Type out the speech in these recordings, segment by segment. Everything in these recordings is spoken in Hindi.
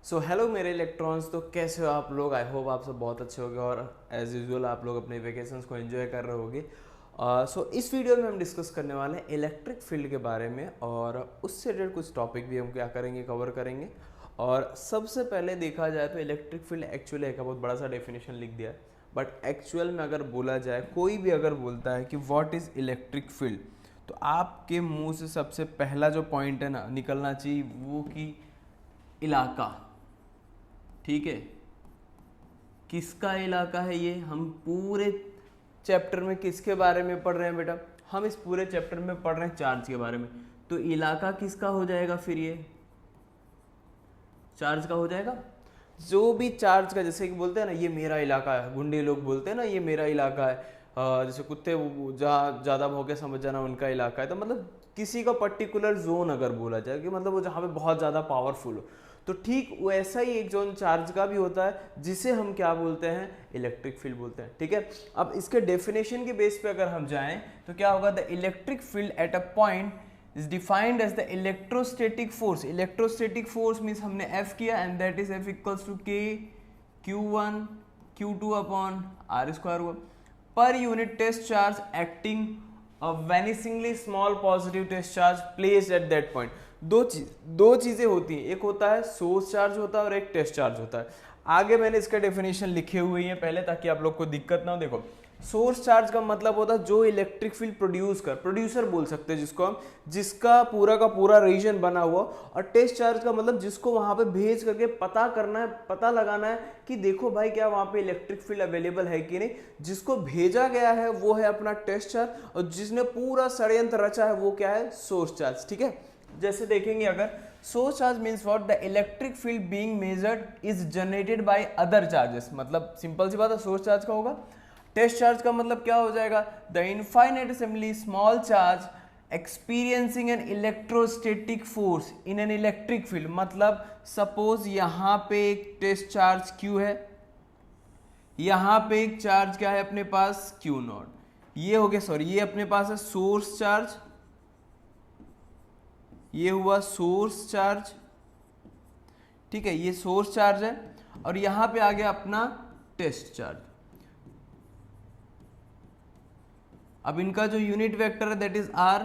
सो हेलो मेरे इलेक्ट्रॉन्स, तो कैसे हो आप लोग। आई होप आप सब बहुत अच्छे होंगे और एज यूजुअल आप लोग अपने वेकेशंस को एंजॉय कर रहे होगे। सो इस वीडियो में हम डिस्कस करने वाले हैं इलेक्ट्रिक फील्ड के बारे में और उससे रिलेटेड कुछ टॉपिक भी हम क्या करेंगे, कवर करेंगे। और सबसे पहले देखा जाए तो इलेक्ट्रिक फील्ड एक्चुअली एक बहुत बड़ा सा डेफिनेशन लिख दिया है, बट एक्चुअल में अगर बोला जाए, कोई भी अगर बोलता है कि व्हाट इज़ इलेक्ट्रिक फील्ड, तो आपके मुंह से सबसे पहला जो पॉइंट है ना निकलना चाहिए वो कि इलाका। ठीक है, किसका इलाका है ये। हम पूरे चैप्टर में किसके बारे में पढ़ रहे हैं बेटा, हम इस पूरे चैप्टर में पढ़ रहे हैं चार्ज के बारे में। तो इलाका किसका हो जाएगा फिर, ये चार्ज का हो जाएगा। जो भी चार्ज का, जैसे कि बोलते हैं ना ये मेरा इलाका है, गुंडे लोग बोलते हैं ना ये मेरा इलाका है, जैसे कुत्ते जहाँ ज़्यादा भौंके समझ जाना उनका इलाका है। तो मतलब किसी का पर्टिकुलर जोन अगर बोला जाए कि मतलब वो जहाँ पे बहुत ज़्यादा पावरफुल हो, तो ठीक वैसा ही एक जोन चार्ज का भी होता है जिसे हम क्या बोलते हैं, इलेक्ट्रिक फील्ड बोलते हैं। ठीक है, अब इसके डेफिनेशन के बेस पे अगर हम जाएं तो क्या होगा, the electric field at a point is defined as the electrostatic force. Electrostatic force means हमने F किया and that is F equals to K Q1 Q2 upon R square हुआ per unit test charge acting a vanishingly small positive test charge placed at that point. दो चीज़ें होती हैं, एक होता है सोर्स चार्ज होता है और एक टेस्ट चार्ज होता है। आगे मैंने इसका डेफिनेशन लिखे हुए हैं पहले, ताकि आप लोग को दिक्कत ना हो। देखो, सोर्स चार्ज का मतलब होता है जो इलेक्ट्रिक फील्ड प्रोड्यूसर बोल सकते हैं जिसको हम, जिसका का पूरा रीजन बना हुआ। और टेस्ट चार्ज का मतलब जिसको वहां पे भेज करके पता करना है, पता लगाना है कि देखो भाई क्या वहां पे इलेक्ट्रिक फील्ड अवेलेबल है कि नहीं। जिसको भेजा गया है वो है अपना टेस्ट चार्ज, और जिसने पूरा षड्यंत्र रचा है वो क्या है, सोर्स चार्ज। ठीक है, जैसे देखेंगे अगर source charge means what, the electric field being measured is generated by other charges. मतलब सिंपल सी बात है, सोर्स चार्ज का होगा। टेस्ट चार्ज का मतलब क्या हो जाएगा, the infinitesimally small charge experiencing an electrostatic force in an electric field. मतलब सपोज यहां पे एक टेस्ट चार्ज Q है, यहां पे एक चार्ज क्या है अपने पास, Q0। ये हो गया, सॉरी ये अपने पास है सोर्स चार्ज, ये हुआ सोर्स चार्ज। ठीक है, ये सोर्स चार्ज है और यहां पे आ गया अपना टेस्ट चार्ज। अब इनका जो यूनिट वेक्टर है दैट इज R।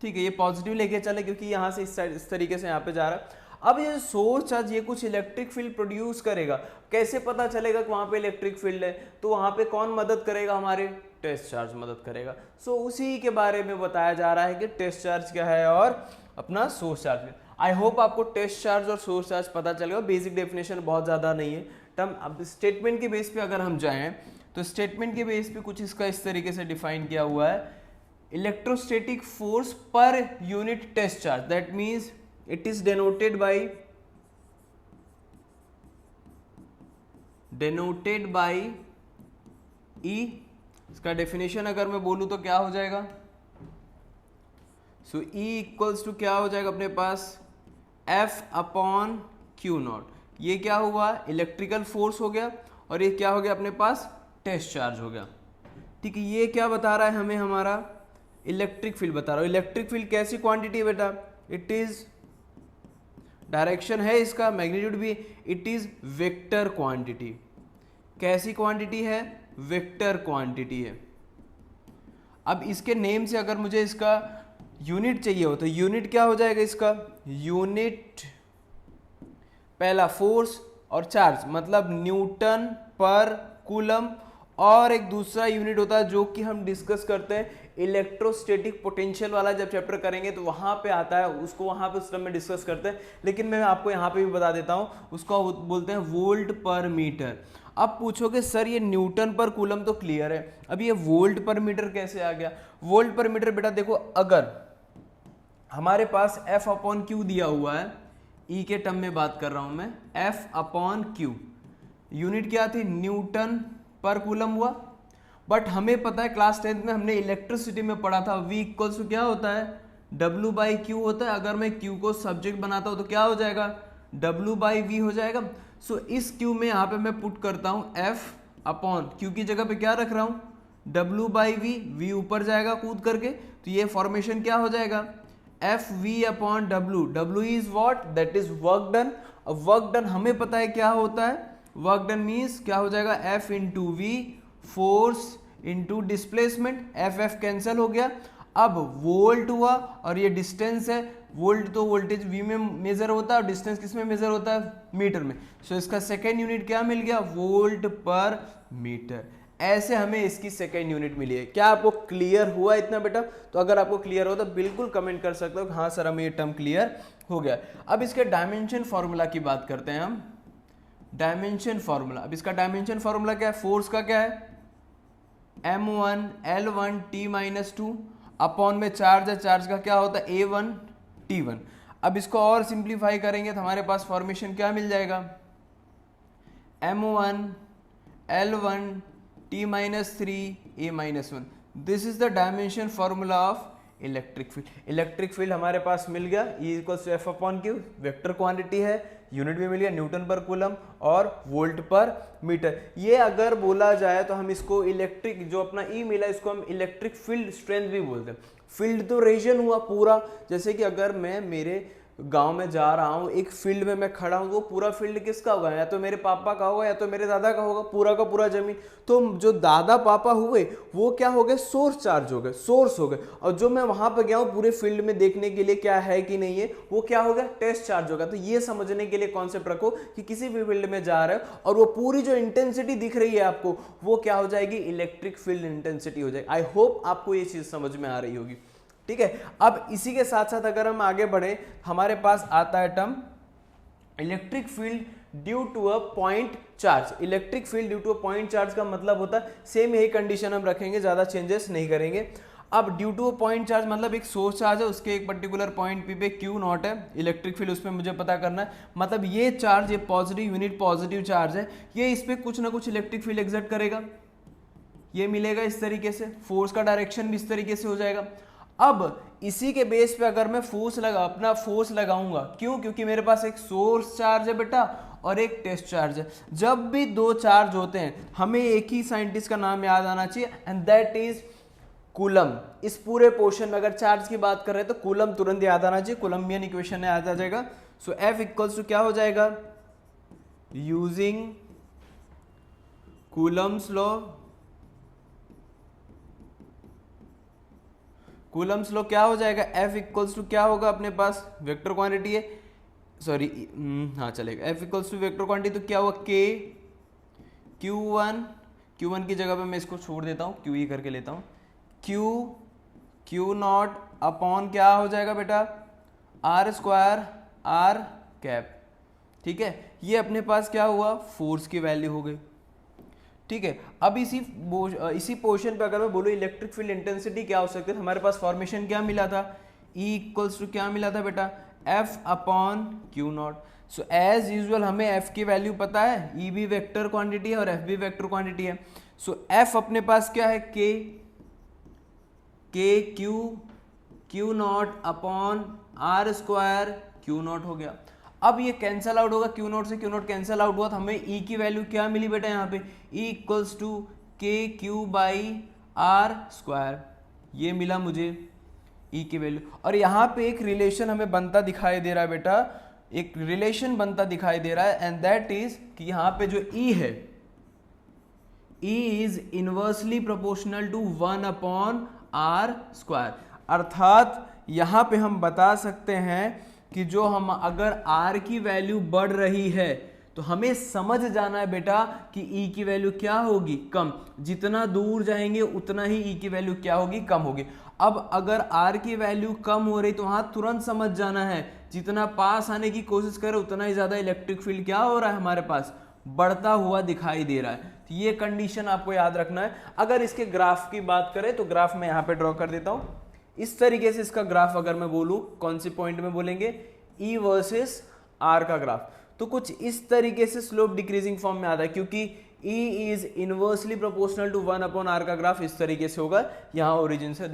ठीक है, ये पॉजिटिव लेके चले क्योंकि यहां से इस तरीके से यहां पे जा रहा है। अब ये सोर्स चार्ज ये कुछ इलेक्ट्रिक फील्ड प्रोड्यूस करेगा। कैसे पता चलेगा कि वहां पे इलेक्ट्रिक फील्ड है, तो वहां पे कौन मदद करेगा, हमारे टेस्ट चार्ज मदद करेगा। सो उसी के बारे में बताया जा रहा है कि टेस्ट चार्ज क्या है और अपना सोर्स चार्ज। आई होप आपको टेस्ट चार्ज और सोर्स चार्ज पता चलेगा। बेसिक डेफिनेशन बहुत ज़्यादा नहीं है टर्म। अब स्टेटमेंट के बेस पे अगर हम जाएं तो स्टेटमेंट के बेस पे कुछ इसका इस तरीके से डिफाइन किया हुआ है, electrostatic force per unit test charge, that means it is denoted by E। इसका डेफिनेशन अगर मैं बोलूं तो क्या हो जाएगा, सो E इक्वल्स टू क्या हो जाएगा अपने पास, F अपॉन Q0। ये क्या हुआ, इलेक्ट्रिकल फोर्स हो गया, और ये क्या हो गया अपने पास, टेस्ट चार्ज हो गया। ठीक है, ये क्या बता रहा है हमें, हमारा इलेक्ट्रिक फील्ड बता रहा है। इलेक्ट्रिक फील्ड कैसी क्वांटिटी है बेटा, इट इज, डायरेक्शन है इसका, मैग्नीट्यूड भी, इट इज वेक्टर क्वांटिटी। कैसी क्वांटिटी है, वेक्टर क्वांटिटी है। अब इसके नेम से अगर मुझे इसका यूनिट चाहिए हो तो यूनिट क्या हो जाएगा इसका, यूनिट पहला फोर्स और चार्ज मतलब न्यूटन पर कूलम, और एक दूसरा यूनिट होता है जो कि हम डिस्कस करते हैं इलेक्ट्रोस्टैटिक पोटेंशियल वाला, जब चैप्टर करेंगे तो वहां पे आता है, उसको वहां पे उस टाइम में डिस्कस करते हैं। लेकिन मैं आपको यहाँ पे भी बता देता हूँ, उसको बोलते हैं वोल्ट पर मीटर। अब पूछोगे सर ये न्यूटन पर कूलम तो क्लियर है, अब ये वोल्ट पर मीटर कैसे आ गया। वोल्ट पर मीटर बेटा देखो, अगर हमारे पास F अपॉन Q दिया हुआ है, E के टर्म में बात कर रहा हूं मैं, F अपॉन Q, यूनिट क्या थी, न्यूटन पर कूलम हुआ। बट हमें पता है क्लास 10th में हमने इलेक्ट्रिसिटी में पढ़ा था, V इक्वल्स टू क्या होता है, W बाई Q होता है। अगर मैं Q को सब्जेक्ट बनाता हूं तो क्या हो जाएगा, W बाई V हो जाएगा। सो इस Q में यहाँ पे मैं पुट करता हूँ F अपॉन Q की जगह पे क्या रख रहा हूँ, W बाई V, V ऊपर जाएगा कूद करके, तो ये फॉर्मेशन क्या हो जाएगा, F V upon W. W is what, that is work done, अब वर्क डन हमें पता है क्या होता है, वर्क डन मीन्स क्या हो जाएगा, F into V, force into displacement, F cancel हो गया। अब वोल्ट हुआ और ये डिस्टेंस है, वोल्ट तो वोल्टेज वी में मेजर होता है और डिस्टेंस किस में मेजर होता है, मीटर में। सो इसका सेकेंड यूनिट क्या मिल गया, वोल्ट पर मीटर। ऐसे हमें इसकी सेकेंड यूनिट मिली है। क्या आपको क्लियर हुआ इतना बेटा? तो अगर आपको क्लियर हो तो बिल्कुल कमेंट कर सकते हो हाँ सर हमें ये टर्म क्लियर हो गया। अब इसके डायमेंशन फॉर्मूला की बात करते हैं हम, डायमेंशन फॉर्मूला। अब इसका डायमेंशन फॉर्मूला क्या है, फोर्स का क्या है, m1 L1 T-2 अपॉन में चार्ज है, चार्ज का क्या होता है A1 T1। अब इसको और सिंप्लीफाई करेंगे तो हमारे पास फॉर्मेशन क्या मिल जाएगा, m1 L1 T-3 A-1। This is the dimension formula of electric field. Electric field हमारे पास मिल गया, E equals to F upon Q, vector quantity है, यूनिट भी मिल गया न्यूटन पर कूलम और वोल्ट पर मीटर। ये अगर बोला जाए तो हम इसको इलेक्ट्रिक जो अपना ई मिला इसको हम इलेक्ट्रिक फील्ड स्ट्रेंथ भी बोलते हैं। फील्ड तो रीजन हुआ पूरा, जैसे कि अगर मैं मेरे गांव में जा रहा हूँ, एक फील्ड में मैं खड़ा हूँ, वो पूरा फील्ड किसका होगा, या तो मेरे पापा का होगा या तो मेरे दादा का होगा, पूरा का पूरा जमीन। तो जो दादा पापा हुए वो क्या हो गए, सोर्स चार्ज हो गए, सोर्स हो गए। और जो मैं वहां पर गया हूँ पूरे फील्ड में देखने के लिए क्या है कि नहीं है, वो क्या हो गया, टेस्ट चार्ज होगा। तो ये समझने के लिए कॉन्सेप्ट रखो कि किसी भी फील्ड में जा रहे हो और वो पूरी जो इंटेंसिटी दिख रही है आपको वो क्या हो जाएगी, इलेक्ट्रिक फील्ड इंटेंसिटी हो जाएगी। आई होप आपको ये चीज समझ में आ रही होगी। ठीक है, अब इसी के साथ साथ अगर हम आगे बढ़े, हमारे पास आता है term electric field due to a point charge. Electric field due to a point charge का मतलब होता है सेम यही कंडीशन हम रखेंगे, ज्यादा चेंजेस नहीं करेंगे। अब due to a point charge मतलब एक सोर्स चार्ज है, उसके एक पर्टिकुलर पॉइंट पी पे क्यू नॉट है, इलेक्ट्रिक फील्ड उसमें मुझे पता करना है। मतलब ये चार्ज, ये पॉजिटिव यूनिट पॉजिटिव चार्ज है, ये इस पे कुछ ना कुछ इलेक्ट्रिक फील्ड एग्जर्ट करेगा, ये मिलेगा इस तरीके से, फोर्स का डायरेक्शन भी इस तरीके से हो जाएगा। अब इसी के बेस पे अगर मैं अपना फोर्स लगाऊंगा, क्यों, क्योंकि मेरे पास एक सोर्स चार्ज है बेटा और एक टेस्ट चार्ज है। जब भी दो चार्ज होते हैं हमें एक ही साइंटिस्ट का नाम याद आना चाहिए एंड दैट इज कूलम। इस पूरे पोर्शन में अगर चार्ज की बात कर रहे हैं तो कूलम तुरंत याद आना चाहिए, कूलम्बियन इक्वेशन याद आ जाएगा। सो F इक्वल्स टू क्या हो जाएगा, using Coulomb's law, Coulomb's law क्या हो जाएगा, F इक्वल्स टू क्या होगा अपने पास, वेक्टर क्वांटिटी है, सॉरी हाँ चलेगा, F equals to vector quantity तो क्या हुआ, K Q1 की जगह पे मैं इसको छोड़ देता हूँ, QE करके लेता हूँ, Q नॉट अपॉन क्या हो जाएगा बेटा, R स्क्वायर R कैप। ठीक है, ये अपने पास क्या हुआ, फोर्स की वैल्यू हो गई। ठीक है, अब इसी पोर्शन पे अगर मैं बोलूँ इलेक्ट्रिक फील्ड इंटेंसिटी क्या हो सकती है, हमारे पास फॉर्मेशन क्या मिला था, E इक्वल्स टू क्या मिला था बेटा, F upon Q not. So as usual हमें F की वैल्यू पता है, E भी वेक्टर क्वांटिटी है और F भी वेक्टर क्वांटिटी है। सो F अपने पास क्या है, K Q not upon R square Q not हो गया। अब ये कैंसल आउट होगा, क्यू नॉट से क्यू नॉट कैंसल आउट हुआ तो हमें E की वैल्यू क्या मिली बेटा, यहाँ पे E equals to KQ by R square, ये मिला मुझे E की वैल्यू। और यहाँ पे एक रिलेशन हमें बनता दिखाई दे रहा है बेटा, एक रिलेशन बनता दिखाई दे रहा है एंड दैट इज कि यहाँ पे जो E है, E is inversely proportional to 1 upon R square. अर्थात यहाँ पे हम बता सकते हैं कि जो हम अगर R की वैल्यू बढ़ रही है तो हमें समझ जाना है बेटा कि E की वैल्यू क्या होगी, कम। जितना दूर जाएंगे उतना ही E की वैल्यू क्या होगी, कम होगी। अब अगर R की वैल्यू कम हो रही तो वहां तुरंत समझ जाना है जितना पास आने की कोशिश करे उतना ही ज्यादा इलेक्ट्रिक फील्ड क्या हो रहा है, हमारे पास बढ़ता हुआ दिखाई दे रहा है। तो ये कंडीशन आपको याद रखना है। अगर इसके ग्राफ की बात करें तो ग्राफ मैं यहाँ पे ड्रॉ कर देता हूँ। इस तरीके से इसका ग्राफ अगर मैं बोलूं, कौन से पॉइंट में बोलेंगे, E वर्सेस R का ग्राफ, तो कुछ इस तरीके से स्लोप डिक्रीजिंग फॉर्म में आता है, क्योंकि E is inversely proportional to 1 upon R का ग्राफ इस तरीके से होगा। यहाँ ओरिजिन से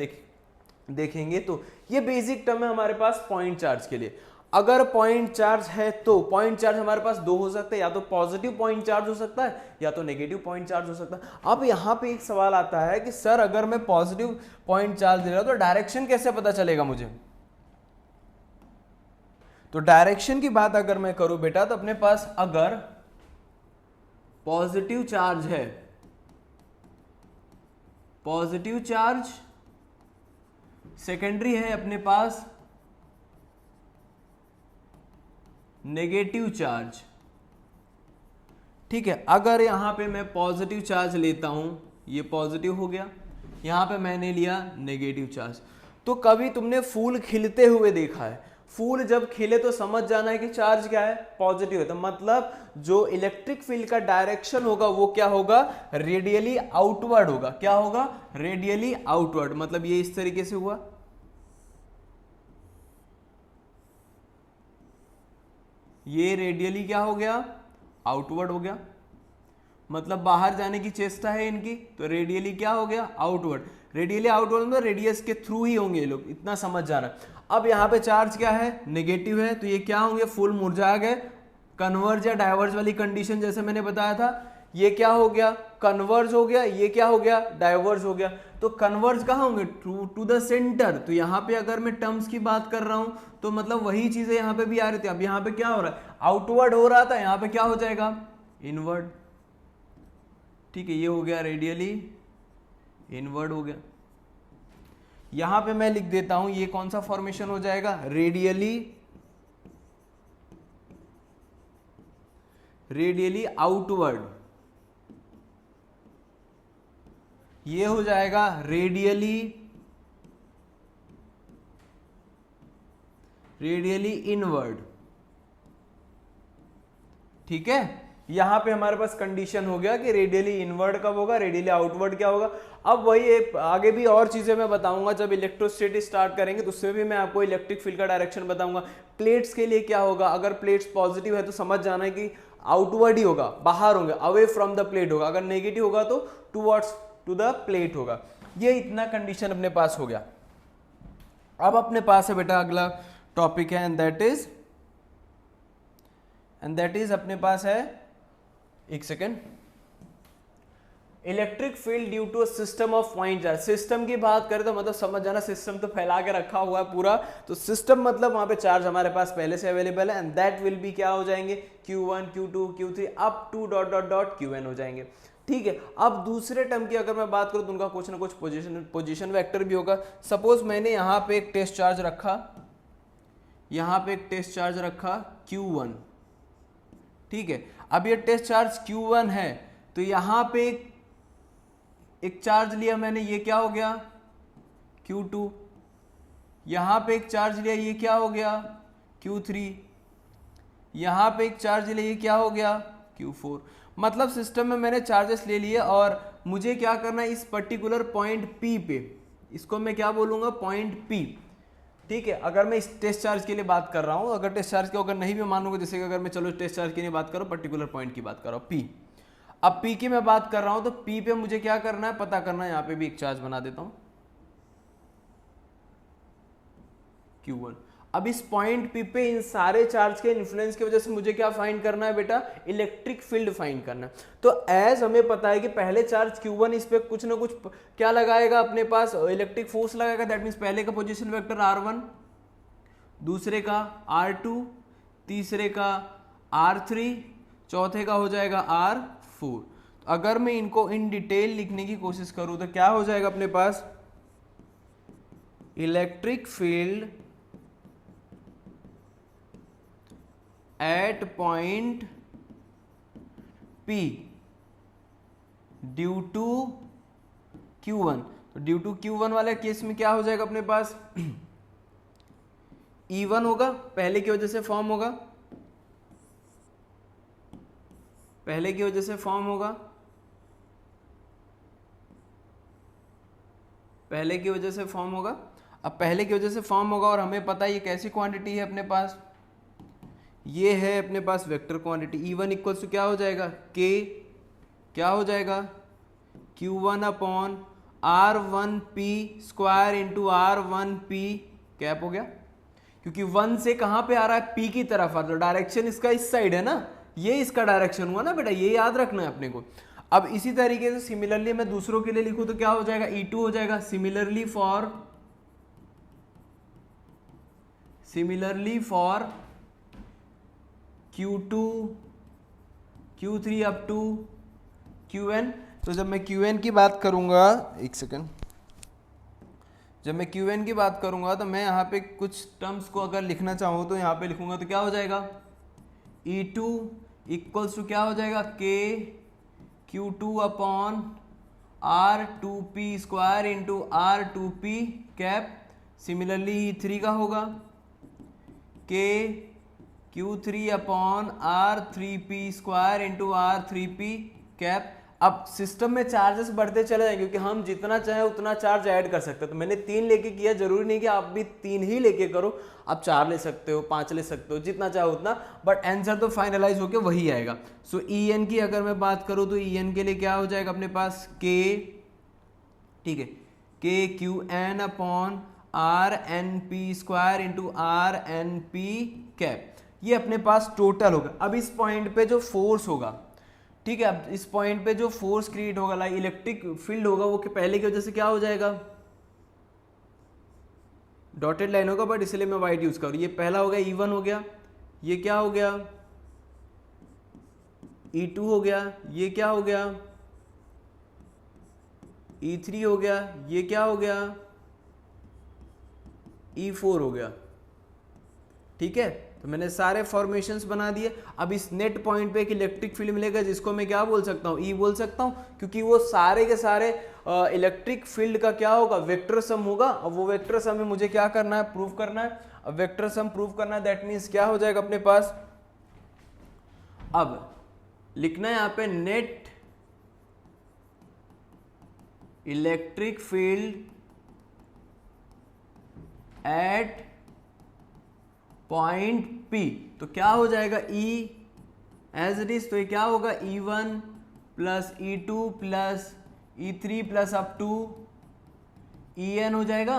देखेंगे तो ये बेसिक टर्म है हमारे पास पॉइंट चार्ज के लिए। अगर पॉइंट चार्ज है तो पॉइंट चार्ज हमारे पास दो हो सकते हैं, या तो पॉजिटिव पॉइंट चार्ज हो सकता है या तो नेगेटिव पॉइंट चार्ज हो सकता है। अब यहाँ पे एक सवाल आता है कि सर अगर मैं पॉजिटिव पॉइंट चार्ज दे रहा हूं तो डायरेक्शन कैसे पता चलेगा मुझे। तो डायरेक्शन की बात अगर मैं करूं बेटा, तो अपने पास अगर पॉजिटिव चार्ज है, पॉजिटिव चार्ज, सेकेंडरी है अपने पास नेगेटिव चार्ज, ठीक है। अगर यहां पे मैं पॉजिटिव चार्ज लेता हूं, ये पॉजिटिव हो गया, यहां पे मैंने लिया नेगेटिव चार्ज, तो कभी तुमने फूल खिलते हुए देखा है? फूल जब खिले तो समझ जाना है कि चार्ज क्या है, पॉजिटिव है। तो मतलब जो इलेक्ट्रिक फील्ड का डायरेक्शन होगा वो क्या होगा, रेडियली आउटवर्ड होगा। क्या होगा, रेडियली आउटवर्ड। मतलब ये इस तरीके से हुआ, ये रेडियली क्या हो गया, आउटवर्ड हो गया। मतलब बाहर जाने की चेष्टा है इनकी, तो रेडियली क्या हो गया, आउटवर्ड। रेडियली आउटवर्ड में रेडियस के थ्रू ही होंगे ये लोग, इतना समझ जाना। अब यहाँ पे चार्ज क्या है, नेगेटिव है, तो ये क्या होंगे, फुल मुरझा गए। कन्वर्ज या डाइवर्ज वाली कंडीशन जैसे मैंने बताया था, ये क्या हो गया, कन्वर्ज हो गया, ये क्या हो गया, डाइवर्ज हो गया। तो कन्वर्ज कहाँ होंगे, टू द सेंटर। तो यहाँ पे अगर मैं टर्म्स की बात कर रहा हूं तो मतलब वही चीजें यहाँ पे भी आ रही थी। अब यहाँ पे क्या हो रहा है, आउटवर्ड हो रहा था, यहाँ पे क्या हो जाएगा, इनवर्ड। ठीक है, ये हो गया रेडियली इनवर्ड हो गया। यहां पे मैं लिख देता हूं, ये कौन सा फॉर्मेशन हो जाएगा, रेडियली आउटवर्ड। ये हो जाएगा रेडियली इनवर्ड। ठीक है, यहां पे हमारे पास कंडीशन हो गया कि रेडियली इनवर्ड कब होगा, रेडियली आउटवर्ड क्या होगा। अब वही आगे भी और चीजें मैं बताऊंगा जब इलेक्ट्रोस्टैटिक स्टार्ट करेंगे, तो उससे भी मैं आपको इलेक्ट्रिक फील्ड का डायरेक्शन बताऊंगा। प्लेट्स के लिए क्या होगा, अगर प्लेट्स पॉजिटिव है तो समझ जाना है कि आउटवर्ड ही होगा, बाहर होंगे, अवे फ्रॉम द प्लेट होगा। अगर नेगेटिव होगा तो टूवर्ड्स टू द प्लेट होगा। ये इतना कंडीशन अपने पास हो गया। अब अपने पास है बेटा अगला टॉपिक है, एंड दैट इज अपने पास है, एक second, electric field due to system of point charge. System की बात करें तो मतलब समझ जाना, सिस्टम तो फैला के रखा हुआ है पूरा, तो सिस्टम मतलब वहां पे चार्ज हमारे पास पहले से अवेलेबल है, एंड दैट विल बी क्या हो जाएंगे, Q1 Q2 Q3 up to dot dot dot Qn हो जाएंगे। ठीक है, अब दूसरे टर्म की अगर मैं बात करूं तो उनका कुछ ना कुछ पोजीशन वेक्टर भी होगा। सपोज मैंने यहां पे एक टेस्ट चार्ज रखा, यहां पे एक टेस्ट चार्ज रखा Q1, ठीक है। अब ये टेस्ट चार्ज Q1 है, तो यहां पे एक चार्ज लिया मैंने, ये क्या हो गया, Q2। यहां पे एक चार्ज लिया, ये क्या हो गया, Q3। यहां पे एक चार्ज लिया, ये क्या हो गया, Q4। मतलब सिस्टम में मैंने चार्जेस ले लिए और मुझे क्या करना है, इस पर्टिकुलर पॉइंट P पे, इसको मैं क्या बोलूंगा, पॉइंट P। ठीक है, अगर मैं इस टेस्ट चार्ज के लिए बात कर रहा हूं, अगर टेस्ट चार्ज को अगर नहीं भी मानूंगा, जैसे कि अगर मैं चलो टेस्ट चार्ज के लिए बात करो, पर्टिकुलर पॉइंट की बात कर रहा हूं P। अब P की मैं बात कर रहा हूं तो P पे मुझे क्या करना है, पता करना है। यहां पे भी एक चार्ज बना देता हूं Q1। अब इस पॉइंट P पे इन सारे चार्ज के इन्फ्लुएंस की वजह से मुझे क्या फाइंड करना है बेटा, इलेक्ट्रिक फील्ड फाइंड करना है। तो एज हमें पता है कि पहले चार्ज Q1 इस पे कुछ ना कुछ क्या लगाएगा, अपने पास इलेक्ट्रिक फोर्स लगाएगा। दैट मीन्स पहले का पोजीशन वेक्टर R1, दूसरे का R2, तीसरे का R3, चौथे का हो जाएगा R4। तो अगर मैं इनको इन डिटेल लिखने की कोशिश करूं तो क्या हो जाएगा अपने पास, electric field at point P due to Q1। तो ड्यू टू Q1 वाले केस में क्या हो जाएगा अपने पास, E1 होगा, पहले की वजह से फॉर्म होगा, पहले की वजह से फॉर्म होगा, पहले की वजह से फॉर्म होगा। अब पहले की वजह से फॉर्म होगा और हमें पता है ये कैसी क्वांटिटी है अपने पास, ये है अपने पास vector quantity. E1 equals to क्या हो जाएगा, K, क्या हो जाएगा, Q1 upon R1P square into R1P cap हो गया। क्योंकि 1 से कहां पे आ रहा है, P की तरफ आ रहा है, डायरेक्शन इसका इस साइड है ना, ये इसका डायरेक्शन हुआ ना बेटा, ये याद रखना है अपने को। अब इसी तरीके से सिमिलरली मैं दूसरों के लिए लिखूं तो क्या हो जाएगा, E2 हो जाएगा। Similarly for Q2 Q3 up to Qn। तो जब मैं Qn की बात करूंगा, एक सेकेंड, जब मैं Qn की बात करूंगा तो मैं यहाँ पे कुछ टर्म्स को अगर लिखना चाहूँ तो यहाँ पे लिखूंगा तो क्या हो जाएगा, E2 इक्वल्स टू क्या हो जाएगा, K Q2 upon R2P square into R2P cap. Similarly E3 का होगा K Q3 upon R3P square into R3P cap. अब सिस्टम में चार्जेस बढ़ते चले जाएंगे क्योंकि हम जितना चाहे उतना चार्ज ऐड कर सकते हैं। तो मैंने 3 लेके किया, जरूरी नहीं कि आप भी 3 ही लेके करो, आप 4 ले सकते हो, 5 ले सकते हो, जितना चाहे उतना, बट आंसर तो फाइनलाइज होके वही आएगा। सो EN की अगर मैं बात करूँ तो EN के लिए क्या हो जाएगा अपने पास K, ठीक है, K QN upon RNP square into RNP cap. ये अपने पास टोटल होगा। अब इस पॉइंट पे जो फोर्स होगा, ठीक है, अब इस पॉइंट पे जो फोर्स क्रिएट होगा, लाइक इलेक्ट्रिक फील्ड होगा, वो पहले की वजह से क्या हो जाएगा, डॉटेड लाइन होगा, बट इसलिए मैं वाइट यूज करूँ। ये पहला हो गया E1 हो गया, ये क्या हो गया E2 हो गया, ये क्या हो गया E3 हो गया, ये क्या हो गया E4 हो गया। ठीक है, तो मैंने सारे फॉर्मेशंस बना दिए। अब इस नेट पॉइंट पे एक इलेक्ट्रिक फील्ड मिलेगा जिसको मैं क्या बोल सकता हूँ, E बोल सकता हूँ, क्योंकि वो सारे के सारे इलेक्ट्रिक फील्ड का क्या होगा, वेक्टर सम होगा। अब वो वेक्टर सम में मुझे क्या करना है, प्रूव करना है। अब वेक्टर सम प्रूव करना है, दैट मीन्स क्या हो जाएगा अपने पास, अब लिखना है यहाँ पे net electric field at point P। तो क्या हो जाएगा E एज इट इज, तो ये क्या होगा E1 plus E2 plus E3 plus up to EN हो जाएगा।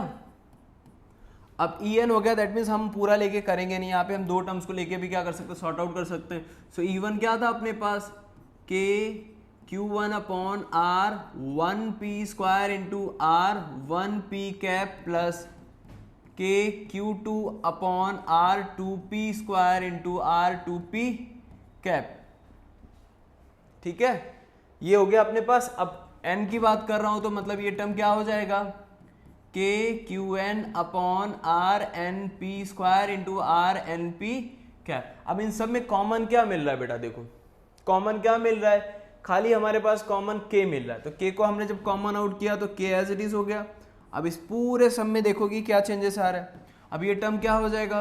अब EN हो गया, दैट मीन्स हम पूरा लेके करेंगे नहीं, यहाँ पे हम दो टर्म्स को लेके भी क्या कर सकते हैं, सॉर्ट आउट कर सकते हैं। सो E1 क्या था अपने पास, K Q1 upon R1P square into R1P cap plus K Q2 upon R2P square into R2P cap. ठीक है, ये हो गया अपने पास। अब N की बात कर रहा हूं तो मतलब ये टर्म क्या हो जाएगा, K QN upon RNP square into RNP cap. अब इन सब में कॉमन क्या मिल रहा है बेटा, देखो कॉमन क्या मिल रहा है, खाली हमारे पास कॉमन K मिल रहा है। तो K को हमने जब कॉमन आउट किया तो K एज इट इज हो गया। अब इस पूरे सम में देखोगी क्या चेंजेस आ रहा है। अब ये टर्म क्या हो जाएगा,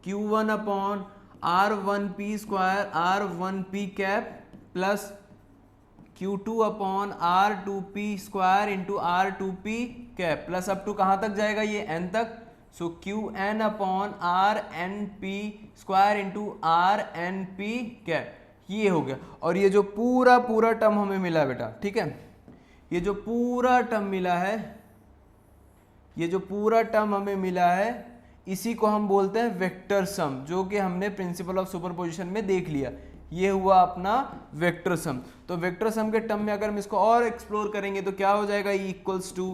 Q1 upon R1P square R1P cap plus Q2 upon R2P square into R2P cap plus up to कहाँ तक जाएगा, ये N तक। So QN upon RNP square into RNP cap, ये हो गया। और ये जो पूरा पूरा टर्म हमें मिला बेटा, ठीक है, ये जो पूरा टर्म मिला है, ये जो पूरा टर्म हमें मिला है, इसी को हम बोलते हैं वेक्टर सम, जो कि हमने प्रिंसिपल ऑफ सुपरपोजिशन में देख लिया। ये हुआ अपना वेक्टर सम। तो वेक्टर सम के टर्म में अगर हम इसको और एक्सप्लोर करेंगे तो क्या हो जाएगा, E equals to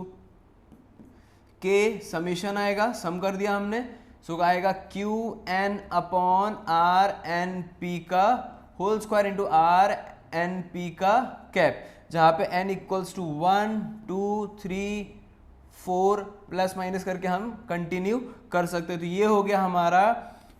K summation आएगा, सम कर दिया हमने, सो आएगा QN अपॉन RNP का होल स्क्वायर इंटू RNP का कैप, जहां पे N equals to 1 2 3 4 plus minus करके हम कंटिन्यू कर सकते हैं। तो ये हो गया हमारा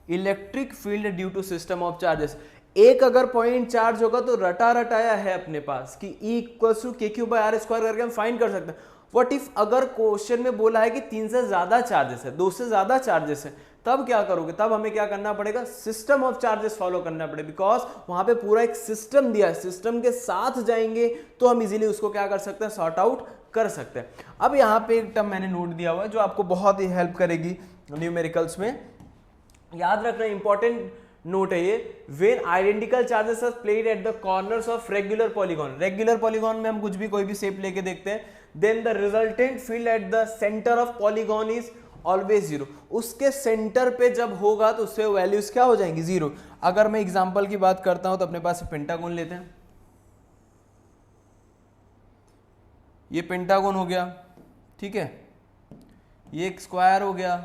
electric field due to system of charges. एक अगर पॉइंट चार्ज होगा तो रटा रटाया है अपने पास कि E इक्वल्स टू के क्यू बाई आर स्क्वायर करके हम फाइंड कर सकते हैं। व्हाट इफ अगर क्वेश्चन में बोला है कि 3 से ज्यादा चार्जेस है, 2 से ज्यादा चार्जेस है, तब क्या करोगे, तब हमें क्या करना पड़ेगा, सिस्टम ऑफ चार्जेस फॉलो करना पड़ेगा, बिकॉज वहां पे पूरा एक सिस्टम दिया है, सिस्टम के साथ जाएंगे तो हम इजीली उसको क्या कर सकते हैं, सॉर्ट आउट कर सकते हैं। अब यहाँ पे एक टर्म मैंने नोट दिया हुआ है जो आपको बहुत ही हेल्प करेगी न्यूमेरिकल्स में, याद रखना, इंपॉर्टेंट नोट है ये। When identical charges are placed at the corners of regular polygon, regular polygon में हम कुछ भी कोई भी शेप लेके देखते हैं, then the resultant field at the centre of polygon is always zero. उसके सेंटर पे जब होगा तो उससे वैल्यूज क्या हो जाएंगी, जीरो। अगर मैं एग्जांपल की बात करता हूं तो अपने पास पेंटागन लेते हैं, ये पेंटागन हो गया, ठीक है, ये एक स्क्वायर हो गया,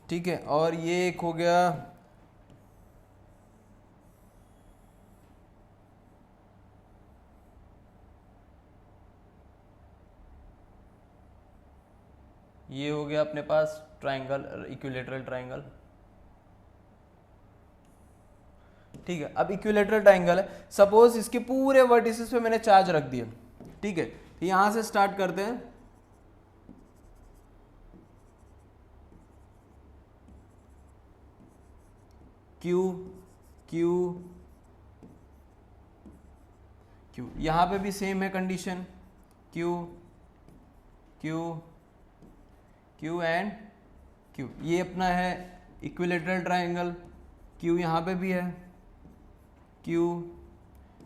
ठीक है, और ये एक हो गया, ये हो गया अपने पास ट्राइंगल, इक्विलेटरल ट्राइंगल। ठीक है, अब इक्विलेटरल ट्राइंगल है, सपोज इसके पूरे वर्टिसेस पे मैंने चार्ज रख दिया। ठीक है, तो यहां से स्टार्ट करते हैं, क्यू क्यू क्यू, यहां पे भी सेम है condition, Q Q Q and Q, ये अपना है इक्विलेटरल ट्राइंगल। क्यू यहां पे भी है, क्यू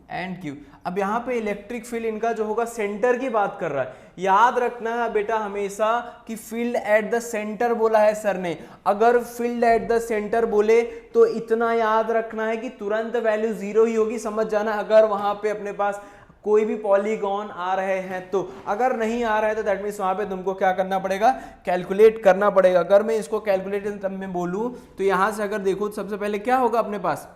एंड क्यू। अब यहाँ पे इलेक्ट्रिक फील्ड इनका जो होगा सेंटर की बात कर रहा है, याद रखना है बेटा हमेशा कि फील्ड एट द सेंटर बोला है सर ने। अगर फील्ड एट द सेंटर बोले तो इतना याद रखना है कि तुरंत वैल्यू जीरो ही होगी, समझ जाना। अगर वहां पे अपने पास कोई भी पॉलीगॉन आ रहे हैं तो, अगर नहीं आ रहा है तो दैट मीन्स वहां पे तुमको क्या करना पड़ेगा, कैलकुलेट करना पड़ेगा। अगर मैं इसको कैलकुलेट तब में बोलूं तो यहां से अगर देखो तो सबसे पहले क्या होगा अपने पास,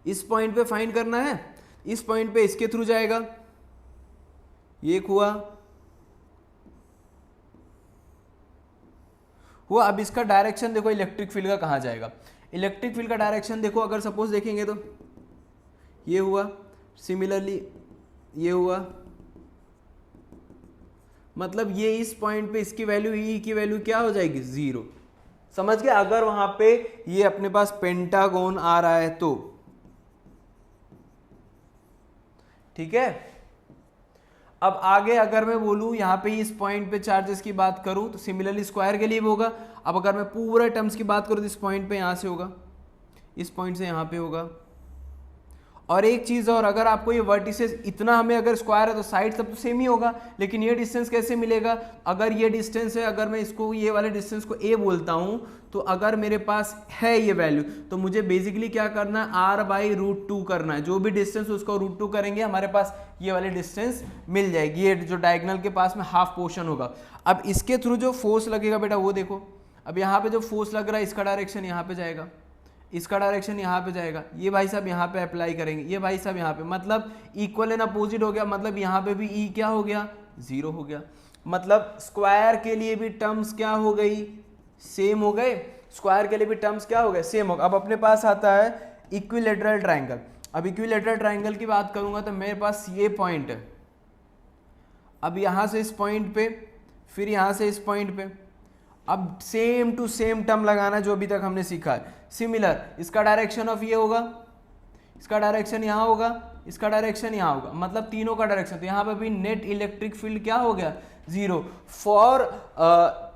इस पॉइंट पे फाइंड करना है, इस पॉइंट पे इसके थ्रू जाएगा, ये हुआ। अब इसका डायरेक्शन देखो इलेक्ट्रिक फील्ड का कहां जाएगा। इलेक्ट्रिक फील्ड का डायरेक्शन देखो, अगर सपोज देखेंगे तो ये हुआ, सिमिलरली ये हुआ, मतलब ये इस पॉइंट पे इसकी वैल्यू, ई की वैल्यू क्या हो जाएगी, जीरो। समझ गए। अगर वहां पे ये अपने पास पेंटागोन आ रहा है तो, ठीक है। अब आगे अगर मैं बोलूं यहां पे इस पॉइंट पे चार्जेस की बात करूं तो सिमिलरली स्क्वायर के लिए भी होगा। अब अगर मैं पूरे टर्म्स की बात करूं तो इस पॉइंट पे यहां से होगा, इस पॉइंट से यहां पे होगा। और एक चीज और, अगर आपको ये वर्टिसेस इतना हमें अगर स्क्वायर है तो साइड सब तो सेम ही होगा, लेकिन ये डिस्टेंस कैसे मिलेगा, अगर ये डिस्टेंस है, अगर मैं इसको ये वाले डिस्टेंस को a बोलता हूं तो अगर मेरे पास है ये वैल्यू तो मुझे बेसिकली क्या करना है, r/√2 करना है। जो भी डिस्टेंस उसको √2 करेंगे हमारे पास ये वाली डिस्टेंस मिल जाएगी, ये जो डायगोनल के पास में हाफ पोर्शन होगा। अब इसके थ्रू जो फोर्स लगेगा बेटा वो देखो, अब यहाँ पे जो फोर्स लग रहा है इसका डायरेक्शन यहाँ पे जाएगा, इसका डायरेक्शन यहाँ पे जाएगा, ये भाई साहब यहाँ पे अप्लाई करेंगे, ये भाई साहब यहाँ पे, मतलब इक्वल एंड अपोजिट हो गया। मतलब यहाँ पे भी ई क्या हो गया, जीरो हो गया। मतलब स्क्वायर के लिए भी टर्म्स क्या हो गई, सेम हो गए। स्क्वायर के लिए भी टर्म्स क्या हो गए, सेम हो गए। अब अपने पास आता है इक्विलेटरल ट्राइंगल। अब इक्विलेटरल ट्राइंगल की बात करूंगा तो मेरे पास ये पॉइंट है, अब यहां से इस पॉइंट पे, फिर यहां से इस पॉइंट पे, अब सेम टू सेम टर्म लगाना जो अभी तक हमने सीखा है। सिमिलर, इसका डायरेक्शन ऑफ ये होगा, इसका डायरेक्शन यहाँ होगा, इसका डायरेक्शन यहाँ होगा, मतलब तीनों का डायरेक्शन। तो यहाँ पे भी नेट इलेक्ट्रिक फील्ड क्या हो गया, zero. For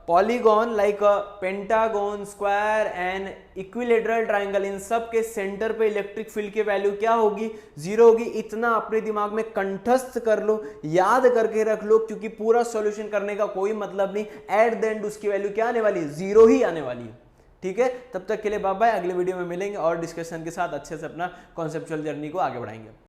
polygon like pentagon, square and equilateral triangle, इन सब के सेंटर पे इलेक्ट्रिक फील्ड की वैल्यू क्या होगी, जीरो होगी। इतना अपने दिमाग में कंठस्थ कर लो, याद करके रख लो, क्योंकि पूरा सॉल्यूशन करने का कोई मतलब नहीं, एट द एंड उसकी वैल्यू क्या आने वाली है, जीरो ही आने वाली है। ठीक है, तब तक के लिए बाय बाय। अगले वीडियो में मिलेंगे और डिस्कशन के साथ अच्छे से अपना कॉन्सेप्चुअल जर्नी को आगे बढ़ाएंगे।